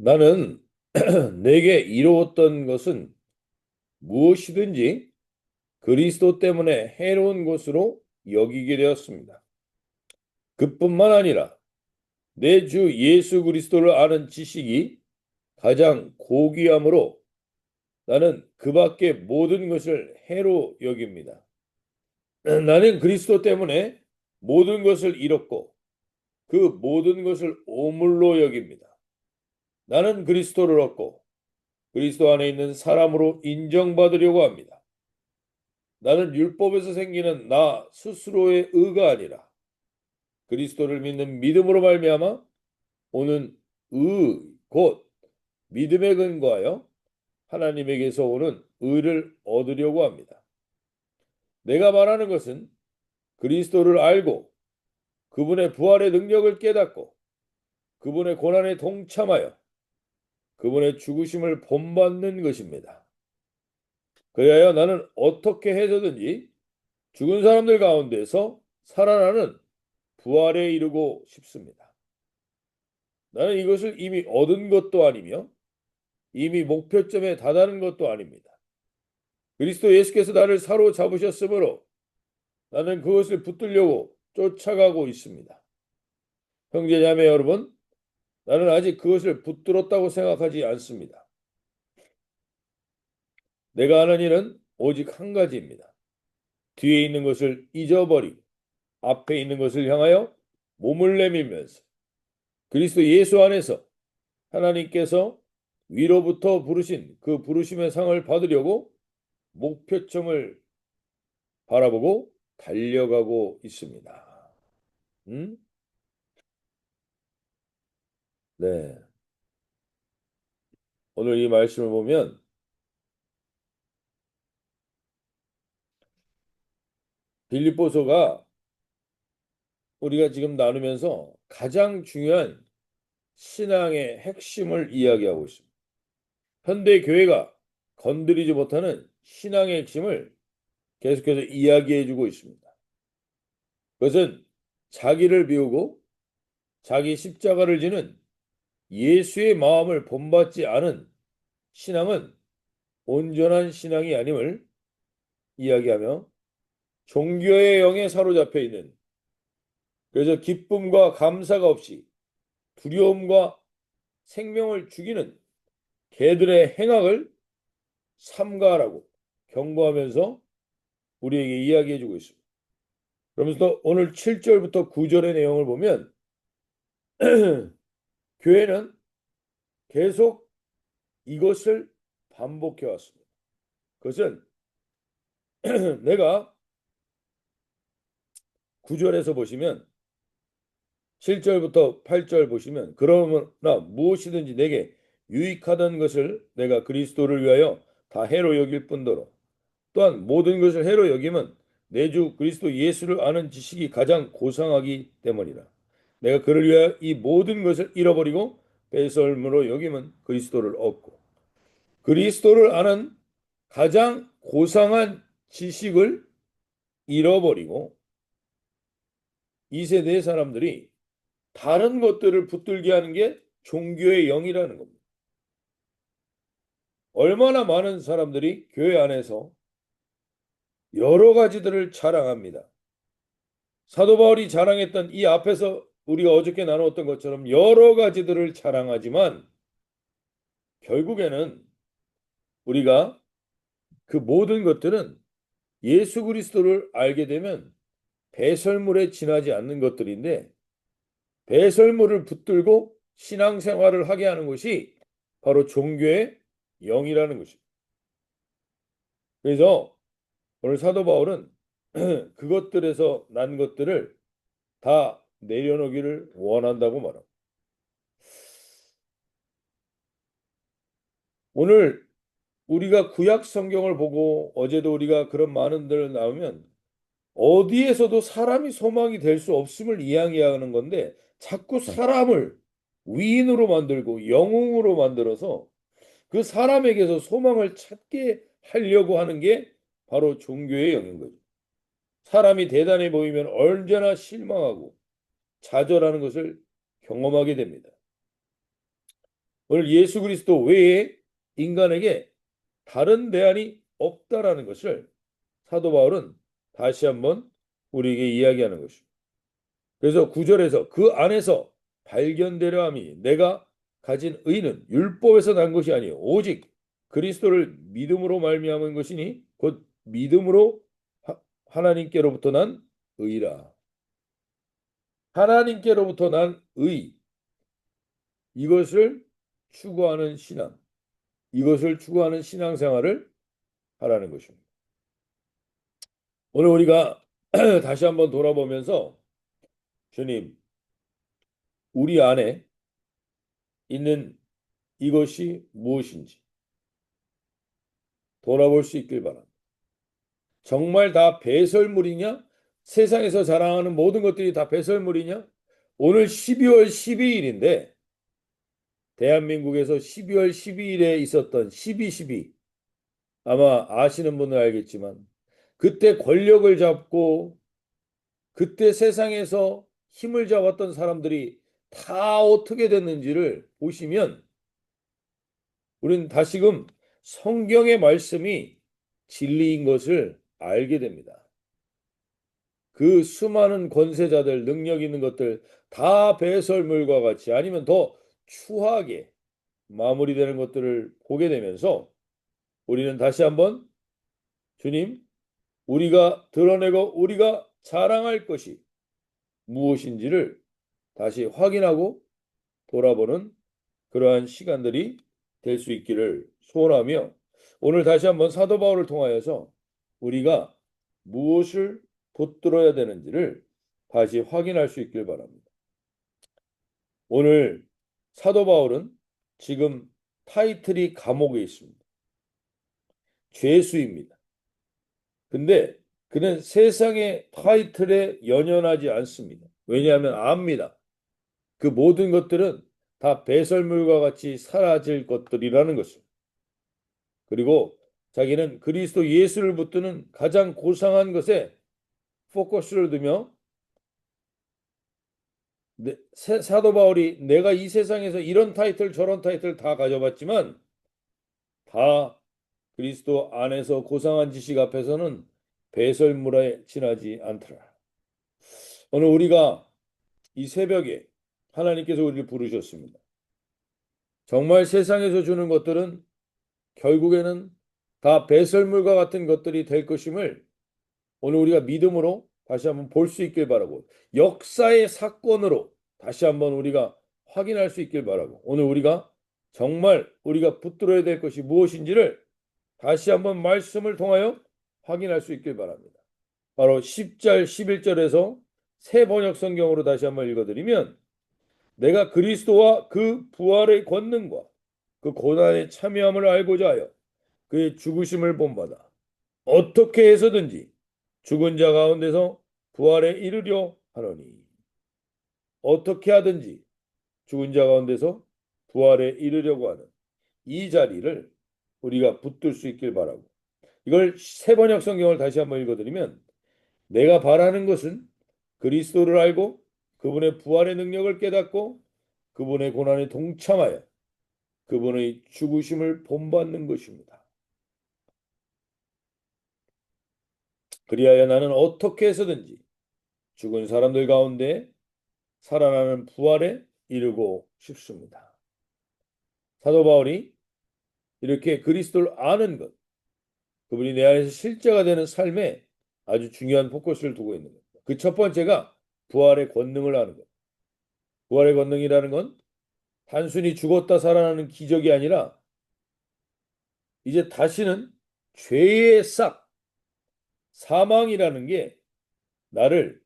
나는 내게 이루었던 것은 무엇이든지 그리스도 때문에 해로운 것으로 여기게 되었습니다. 그뿐만 아니라 내 주 예수 그리스도를 아는 지식이 가장 고귀함으로 나는 그 밖의 모든 것을 해로 여깁니다. 나는 그리스도 때문에 모든 것을 잃었고 그 모든 것을 오물로 여깁니다. 나는 그리스도를 얻고 그리스도 안에 있는 사람으로 인정받으려고 합니다. 나는 율법에서 생기는 나 스스로의 의가 아니라 그리스도를 믿는 믿음으로 말미암아 오는 의, 곧 믿음에 근거하여 하나님에게서 오는 의를 얻으려고 합니다. 내가 말하는 것은 그리스도를 알고 그분의 부활의 능력을 깨닫고 그분의 고난에 동참하여 그분의 죽으심을 본받는 것입니다. 그래야 나는 어떻게 해서든지 죽은 사람들 가운데서 살아나는 부활에 이르고 싶습니다. 나는 이것을 이미 얻은 것도 아니며 이미 목표점에 다다른 것도 아닙니다. 그리스도 예수께서 나를 사로잡으셨으므로 나는 그것을 붙들려고 쫓아가고 있습니다. 형제자매 여러분, 나는 아직 그것을 붙들었다고 생각하지 않습니다. 내가 하는 일은 오직 한 가지입니다. 뒤에 있는 것을 잊어버리고 앞에 있는 것을 향하여 몸을 내밀면서 그리스도 예수 안에서 하나님께서 위로부터 부르신 그 부르심의 상을 받으려고 목표점을 바라보고 달려가고 있습니다. 음? 네. 오늘 이 말씀을 보면 빌립보서가 우리가 지금 나누면서 가장 중요한 신앙의 핵심을 이야기하고 있습니다. 현대 교회가 건드리지 못하는 신앙의 핵심을 계속해서 이야기해주고 있습니다. 그것은 자기를 비우고 자기 십자가를 지는 예수의 마음을 본받지 않은 신앙은 온전한 신앙이 아님을 이야기하며 종교의 영에 사로잡혀 있는, 그래서 기쁨과 감사가 없이 두려움과 생명을 죽이는 개들의 행악을 삼가하라고 경고하면서 우리에게 이야기해주고 있습니다. 그러면서 오늘 7절부터 9절의 내용을 보면 교회는 계속 이것을 반복해 왔습니다. 그것은 내가 9절에서 보시면 7절부터 8절 보시면 그러나 무엇이든지 내게 유익하던 것을 내가 그리스도를 위하여 다 해로 여길 뿐더러 또한 모든 것을 해로 여김은 내 주 그리스도 예수를 아는 지식이 가장 고상하기 때문이라. 내가 그를 위하여 이 모든 것을 잃어버리고 배설물로 여김은 그리스도를 얻고 그리스도를 아는 가장 고상한 지식을 잃어버리고 이 세대의 사람들이 다른 것들을 붙들게 하는 게 종교의 영이라는 겁니다. 얼마나 많은 사람들이 교회 안에서 여러 가지들을 자랑합니다. 사도 바울이 자랑했던 이 앞에서 우리가 어저께 나누었던 것처럼 여러 가지들을 자랑하지만 결국에는 우리가 그 모든 것들은 예수 그리스도를 알게 되면 배설물에 지나지 않는 것들인데 배설물을 붙들고 신앙생활을 하게 하는 것이 바로 종교의 영이라는 것입니다. 그래서 오늘 사도 바울은 그것들에서 난 것들을 다 내려놓기를 원한다고 말합니다. 오늘 우리가 구약 성경을 보고 어제도 우리가 그런 많은 들 나오면 어디에서도 사람이 소망이 될 수 없음을 이야기하는 건데 자꾸 사람을 위인으로 만들고 영웅으로 만들어서 그 사람에게서 소망을 찾게 하려고 하는 게 바로 종교의 영인 거죠. 사람이 대단해 보이면 언제나 실망하고 좌절하는 것을 경험하게 됩니다. 오늘 예수 그리스도 외에 인간에게 다른 대안이 없다라는 것을 사도 바울은 다시 한번 우리에게 이야기하는 것입니다. 그래서 9절에서 그 안에서 발견되려 함이 내가 가진 의는 율법에서 난 것이 아니요 오직 그리스도를 믿음으로 말미암은 것이니 곧 믿음으로 하나님께로부터 난 의라. 하나님께로부터 난 의, 이것을 추구하는 신앙, 이것을 추구하는 신앙생활을 하라는 것입니다. 오늘 우리가 다시 한번 돌아보면서 주님, 우리 안에 있는 이것이 무엇인지 돌아볼 수 있길 바랍니다. 정말 다 배설물이냐? 세상에서 자랑하는 모든 것들이 다 배설물이냐? 오늘 12월 12일인데 대한민국에서 12월 12일에 있었던 12.12 아마 아시는 분은 알겠지만 그때 권력을 잡고 그때 세상에서 힘을 잡았던 사람들이 다 어떻게 됐는지를 보시면 우리는 다시금 성경의 말씀이 진리인 것을 알게 됩니다. 그 수많은 권세자들, 능력 있는 것들 다 배설물과 같이 아니면 더 추하게 마무리되는 것들을 보게 되면서 우리는 다시 한번 주님, 우리가 드러내고 우리가 자랑할 것이 무엇인지를 다시 확인하고 돌아보는 그러한 시간들이 될 수 있기를 소원하며 오늘 다시 한번 사도 바울을 통하여서 우리가 무엇을 붙들어야 되는지를 다시 확인할 수 있길 바랍니다. 오늘 사도 바울은 지금 타이틀이 감옥에 있습니다. 죄수입니다. 근데 그는 세상의 타이틀에 연연하지 않습니다. 왜냐하면 압니다. 그 모든 것들은 다 배설물과 같이 사라질 것들이라는 것을. 그리고 자기는 그리스도 예수를 붙드는 가장 고상한 것에 포커스를 두며 사도 바울이 내가 이 세상에서 이런 타이틀 저런 타이틀 다 가져봤지만 다 그리스도 안에서 고상한 지식 앞에서는 배설물에 지나지 않더라. 오늘 우리가 이 새벽에 하나님께서 우리를 부르셨습니다. 정말 세상에서 주는 것들은 결국에는 다 배설물과 같은 것들이 될 것임을 오늘 우리가 믿음으로 다시 한번 볼 수 있길 바라고 역사의 사건으로 다시 한번 우리가 확인할 수 있길 바라고 오늘 우리가 정말 우리가 붙들어야 될 것이 무엇인지를 다시 한번 말씀을 통하여 확인할 수 있길 바랍니다. 바로 10절 11절에서 새 번역 성경으로 다시 한번 읽어드리면 내가 그리스도와 그 부활의 권능과 그 고난의 참여함을 알고자 하여 그의 죽으심을 본받아 어떻게 해서든지 죽은 자 가운데서 부활에 이르려 하노니 어떻게 하든지 죽은 자 가운데서 부활에 이르려고 하는 이 자리를 우리가 붙들 수 있길 바라고 이걸 새 번역 성경을 다시 한번 읽어드리면 내가 바라는 것은 그리스도를 알고 그분의 부활의 능력을 깨닫고 그분의 고난에 동참하여 그분의 죽으심을 본받는 것입니다. 그리하여 나는 어떻게 해서든지 죽은 사람들 가운데 살아나는 부활에 이르고 싶습니다. 사도 바울이 이렇게 그리스도를 아는 것, 그분이 내 안에서 실제가 되는 삶에 아주 중요한 포커스를 두고 있는 것. 그 첫 번째가 부활의 권능을 아는 것. 부활의 권능이라는 건 단순히 죽었다 살아나는 기적이 아니라 이제 다시는 죄의 싹, 사망이라는 게 나를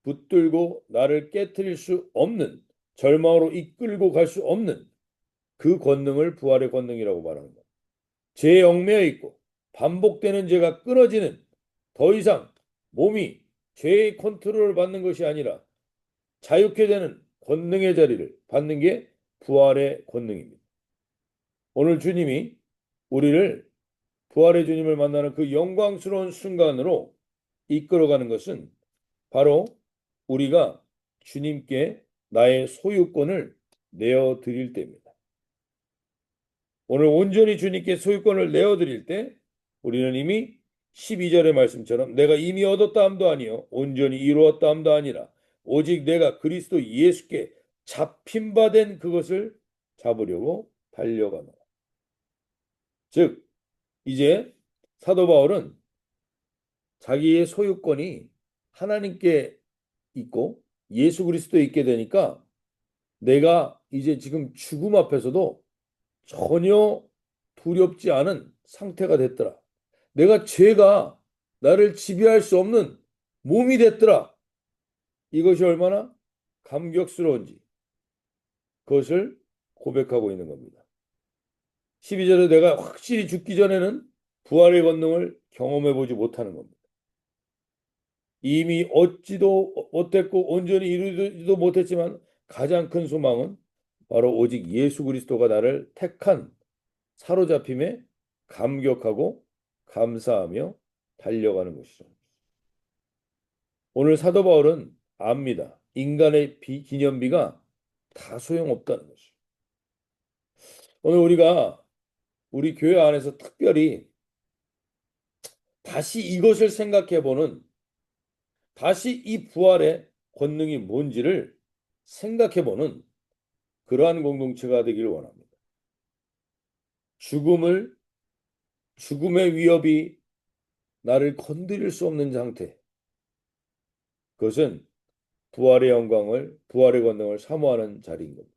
붙들고 나를 깨트릴 수 없는 절망으로 이끌고 갈 수 없는 그 권능을 부활의 권능이라고 말합니다. 죄에 얽매여 있고 반복되는 죄가 끊어지는 더 이상 몸이 죄의 컨트롤을 받는 것이 아니라 자유케 되는 권능의 자리를 받는 게 부활의 권능입니다. 오늘 주님이 우리를 부활의 주님을 만나는 그 영광스러운 순간으로 이끌어가는 것은 바로 우리가 주님께 나의 소유권을 내어 드릴 때입니다. 오늘 온전히 주님께 소유권을 내어드릴 때 우리는 이미 12절의 말씀처럼 내가 이미 얻었다 함도 아니요 온전히 이루었다 함도 아니라 오직 내가 그리스도 예수께 잡힌 바 된 그것을 잡으려고 달려가노라. 즉 이제 사도 바울은 자기의 소유권이 하나님께 있고 예수 그리스도에 있게 되니까 내가 이제 지금 죽음 앞에서도 전혀 두렵지 않은 상태가 됐더라. 내가 죄가 나를 지배할 수 없는 몸이 됐더라. 이것이 얼마나 감격스러운지 그것을 고백하고 있는 겁니다. 12절에 내가 확실히 죽기 전에는 부활의 권능을 경험해 보지 못하는 겁니다. 이미 얻지도 못했고 온전히 이루지도 못했지만 가장 큰 소망은 바로 오직 예수 그리스도가 나를 택한 사로잡힘에 감격하고 감사하며 달려가는 것이죠. 오늘 사도 바울은 압니다. 인간의 기념비가 다 소용없다는 것이죠. 오늘 우리가 우리 교회 안에서 특별히 다시 이것을 생각해보는 다시 이 부활의 권능이 뭔지를 생각해보는 그러한 공동체가 되기를 원합니다. 죽음의 위협이 나를 건드릴 수 없는 상태. 그것은 부활의 권능을 사모하는 자리인 겁니다.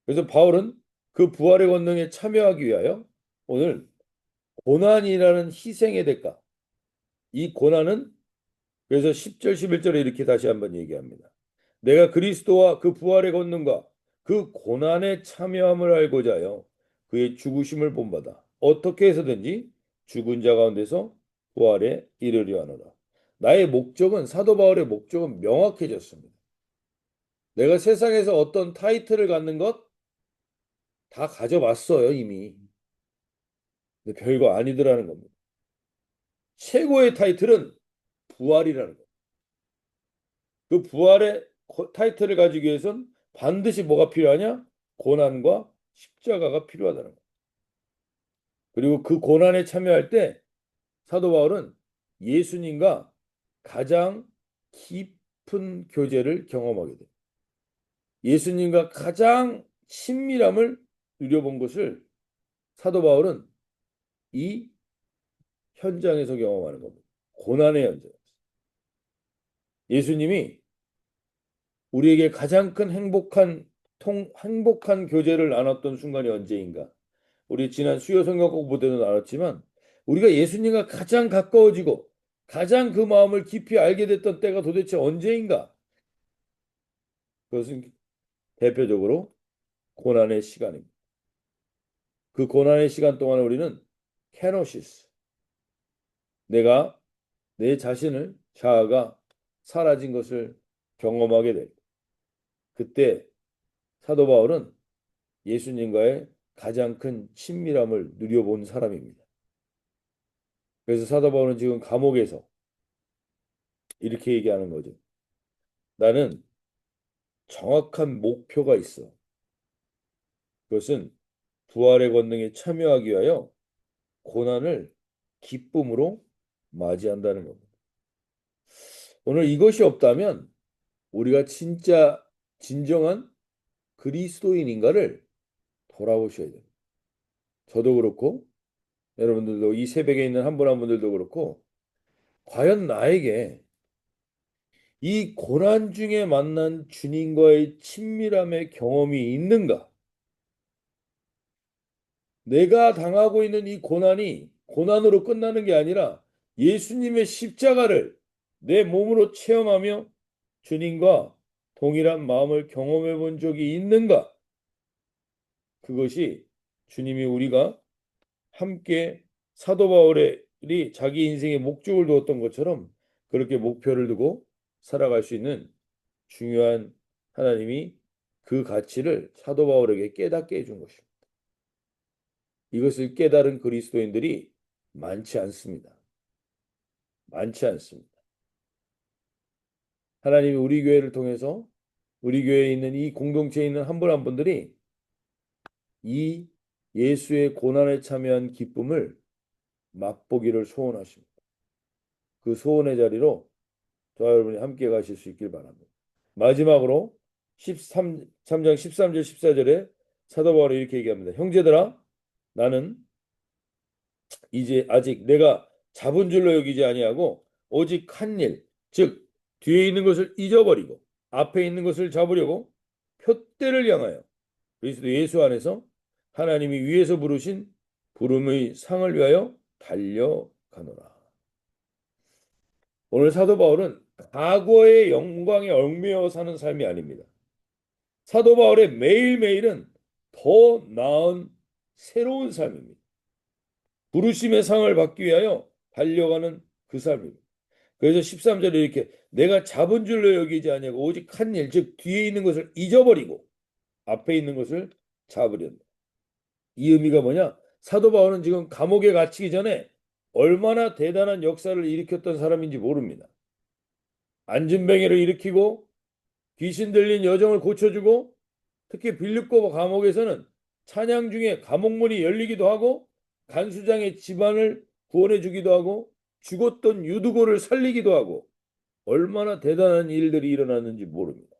그래서 바울은 그 부활의 권능에 참여하기 위하여 오늘 고난이라는 희생의 대가, 이 고난은 그래서 10절, 11절에 이렇게 다시 한번 얘기합니다. 내가 그리스도와 그 부활의 권능과 그 고난에 참여함을 알고자 하여 그의 죽으심을 본받아 어떻게 해서든지 죽은 자 가운데서 부활에 이르려 하노라. 나의 목적은 사도 바울의 목적은 명확해졌습니다. 내가 세상에서 어떤 타이틀을 갖는 것 다 가져봤어요, 이미. 근데 별거 아니더라는 겁니다. 최고의 타이틀은 부활이라는 거예요. 그 부활의 타이틀을 가지기 위해선 반드시 뭐가 필요하냐? 고난과 십자가가 필요하다는 거예요. 그리고 그 고난에 참여할 때 사도 바울은 예수님과 가장 깊은 교제를 경험하게 돼요. 예수님과 가장 친밀함을 누려본 것을 사도 바울은 이 현장에서 경험하는 겁니다. 고난의 현장. 예수님이 우리에게 가장 큰 행복한 교제를 나눴던 순간이 언제인가? 우리 지난 수요 성경 공부 때도 나눴지만 우리가 예수님과 가장 가까워지고 가장 그 마음을 깊이 알게 됐던 때가 도대체 언제인가? 그것은 대표적으로 고난의 시간입니다. 그 고난의 시간 동안 우리는 케노시스, 내가 내 자신을 자아가 사라진 것을 경험하게 될 그때 사도 바울은 예수님과의 가장 큰 친밀함을 누려본 사람입니다. 그래서 사도 바울은 지금 감옥에서 이렇게 얘기하는 거죠. 나는 정확한 목표가 있어. 그것은 부활의 권능에 참여하기 위하여 고난을 기쁨으로 맞이한다는 겁니다. 오늘 이것이 없다면 우리가 진짜 진정한 그리스도인인가를 돌아보셔야 돼요. 저도 그렇고 여러분들도 이 새벽에 있는 한 분 한 분들도 그렇고 과연 나에게 이 고난 중에 만난 주님과의 친밀함의 경험이 있는가? 내가 당하고 있는 이 고난이 고난으로 끝나는 게 아니라 예수님의 십자가를 내 몸으로 체험하며 주님과 동일한 마음을 경험해 본 적이 있는가? 그것이 주님이 우리가 함께 사도 바울이 자기 인생의 목적을 두었던 것처럼 그렇게 목표를 두고 살아갈 수 있는 중요한 하나님이 그 가치를 사도 바울에게 깨닫게 해준 것입니다. 이것을 깨달은 그리스도인들이 많지 않습니다. 많지 않습니다. 하나님이 우리 교회를 통해서 우리 교회에 있는 이 공동체에 있는 한 분 한 분들이 이 예수의 고난에 참여한 기쁨을 맛보기를 소원하십니다. 그 소원의 자리로 저와 여러분이 함께 가실 수 있길 바랍니다. 마지막으로 3장 13절 14절에 사도 바울이 이렇게 얘기합니다. 형제들아, 나는 이제 아직 내가 잡은 줄로 여기지 아니하고 오직 한 일, 즉 뒤에 있는 것을 잊어버리고 앞에 있는 것을 잡으려고 표대를 향하여 그리스도 예수 안에서 하나님이 위에서 부르신 부름의 상을 위하여 달려가노라. 오늘 사도 바울은 과거의 영광에 얽매여 사는 삶이 아닙니다. 사도 바울의 매일매일은 더 나은 새로운 삶입니다. 부르심의 상을 받기 위하여 달려가는 그 삶입니다. 그래서 13절에 이렇게 내가 잡은 줄로 여기지 아니하고 오직 한 일, 즉 뒤에 있는 것을 잊어버리고 앞에 있는 것을 잡으련다. 이 의미가 뭐냐? 사도 바울은 지금 감옥에 갇히기 전에 얼마나 대단한 역사를 일으켰던 사람인지 모릅니다. 안진뱅이를 일으키고 귀신 들린 여정을 고쳐주고 특히 빌립보 감옥에서는 찬양 중에 감옥문이 열리기도 하고 간수장의 집안을 구원해 주기도 하고 죽었던 유두고를 살리기도 하고 얼마나 대단한 일들이 일어났는지 모릅니다.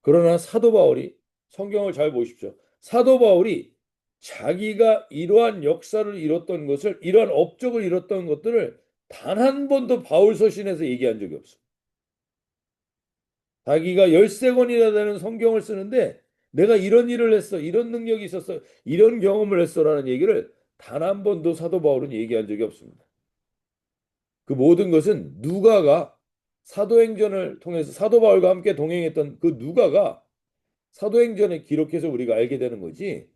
그러나 사도 바울이 성경을 잘 보십시오. 사도 바울이 자기가 이러한 역사를 이뤘던 것을 이러한 업적을 이뤘던 것들을 단 한 번도 바울 서신에서 얘기한 적이 없습니다. 자기가 13권이나 되는 성경을 쓰는데 내가 이런 일을 했어, 이런 능력이 있었어, 이런 경험을 했어라는 얘기를 단 한 번도 사도 바울은 얘기한 적이 없습니다. 그 모든 것은 누가가 사도행전을 통해서 사도 바울과 함께 동행했던 그 누가가 사도행전에 기록해서 우리가 알게 되는 거지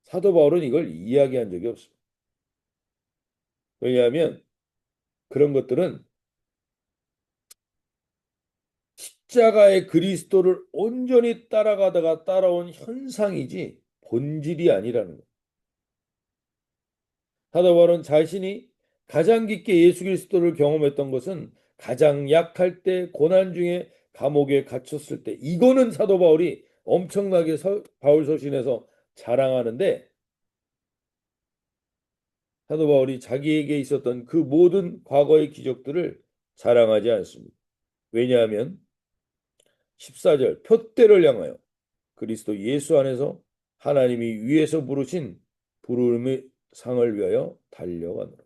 사도 바울은 이걸 이야기한 적이 없습니다. 왜냐하면 그런 것들은 십자가의 그리스도를 온전히 따라가다가 따라온 현상이지 본질이 아니라는 거예요. 사도 바울은 자신이 가장 깊게 예수 그리스도를 경험했던 것은 가장 약할 때 고난 중에 감옥에 갇혔을 때 이거는 사도 바울이 엄청나게 바울 서신에서 자랑하는데 사도 바울이 자기에게 있었던 그 모든 과거의 기적들을 자랑하지 않습니다. 왜냐하면 14절 표대를 향하여 그리스도 예수 안에서 하나님이 위에서 부르신 부름의 상을 위하여 달려가노라.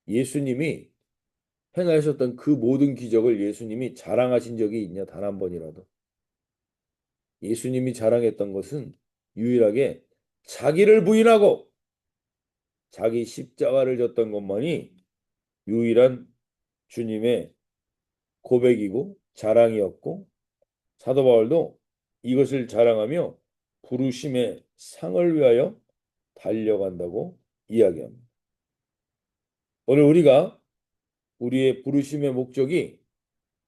예수님이 행하셨던 그 모든 기적을 예수님이 자랑하신 적이 있냐? 단 한 번이라도. 예수님이 자랑했던 것은 유일하게 자기를 부인하고 자기 십자가를 졌던 것만이 유일한 주님의 고백이고 자랑이었고 사도 바울도 이것을 자랑하며 부르심의 상을 위하여 달려간다고 이야기합니다. 오늘 우리가 우리의 부르심의 목적이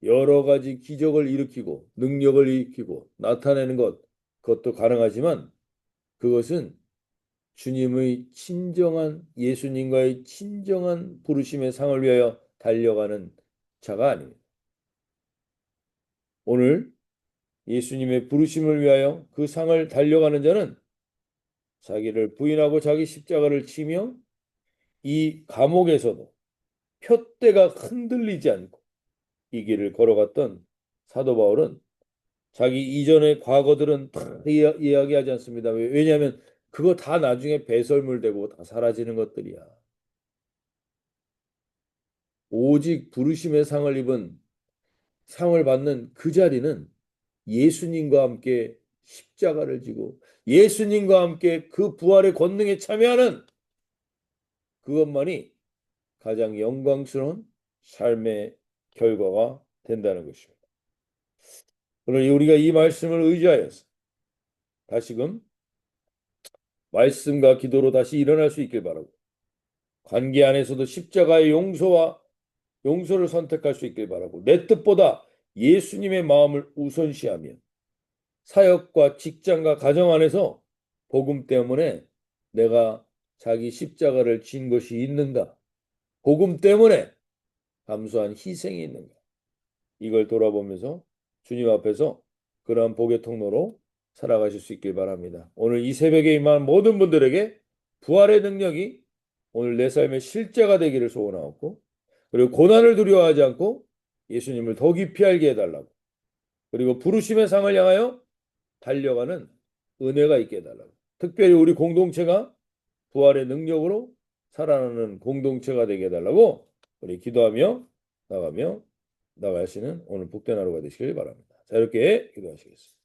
여러 가지 기적을 일으키고 능력을 일으키고 나타내는 그것도 가능하지만 그것은 주님의 친정한 예수님과의 친정한 부르심의 상을 위하여 달려가는 자가 아닙니다. 오늘 예수님의 부르심을 위하여 그 상을 달려가는 자는 자기를 부인하고 자기 십자가를 치며 이 감옥에서도 푯대가 흔들리지 않고 이 길을 걸어갔던 사도 바울은 자기 이전의 과거들은 다 이야기하지 않습니다. 왜냐하면 그거 다 나중에 배설물 되고 다 사라지는 것들이야. 오직 부르심의 상을 입은 상을 받는 그 자리는 예수님과 함께 십자가를 지고 예수님과 함께 그 부활의 권능에 참여하는 그것만이 가장 영광스러운 삶의 결과가 된다는 것입니다. 오늘 우리가 이 말씀을 의지하여서 다시금 말씀과 기도로 다시 일어날 수 있길 바라고 관계 안에서도 십자가의 용서를 선택할 수 있길 바라고 내 뜻보다 예수님의 마음을 우선시하며 사역과 직장과 가정 안에서 복음 때문에 내가 자기 십자가를 진 것이 있는가? 복음 때문에 감수한 희생이 있는가? 이걸 돌아보면서 주님 앞에서 그러한 복의 통로로 살아가실 수 있길 바랍니다. 오늘 이 새벽에 임한 모든 분들에게 부활의 능력이 오늘 내 삶의 실제가 되기를 소원하옵고, 그리고 고난을 두려워하지 않고 예수님을 더 깊이 알게 해달라고, 그리고 부르심의 상을 향하여 달려가는 은혜가 있게 해달라고, 특별히 우리 공동체가 부활의 능력으로 살아나는 공동체가 되게 해달라고 우리 기도하며 나가시는 오늘 복된 하루가 되시길 바랍니다. 자, 이렇게 기도하시겠습니다.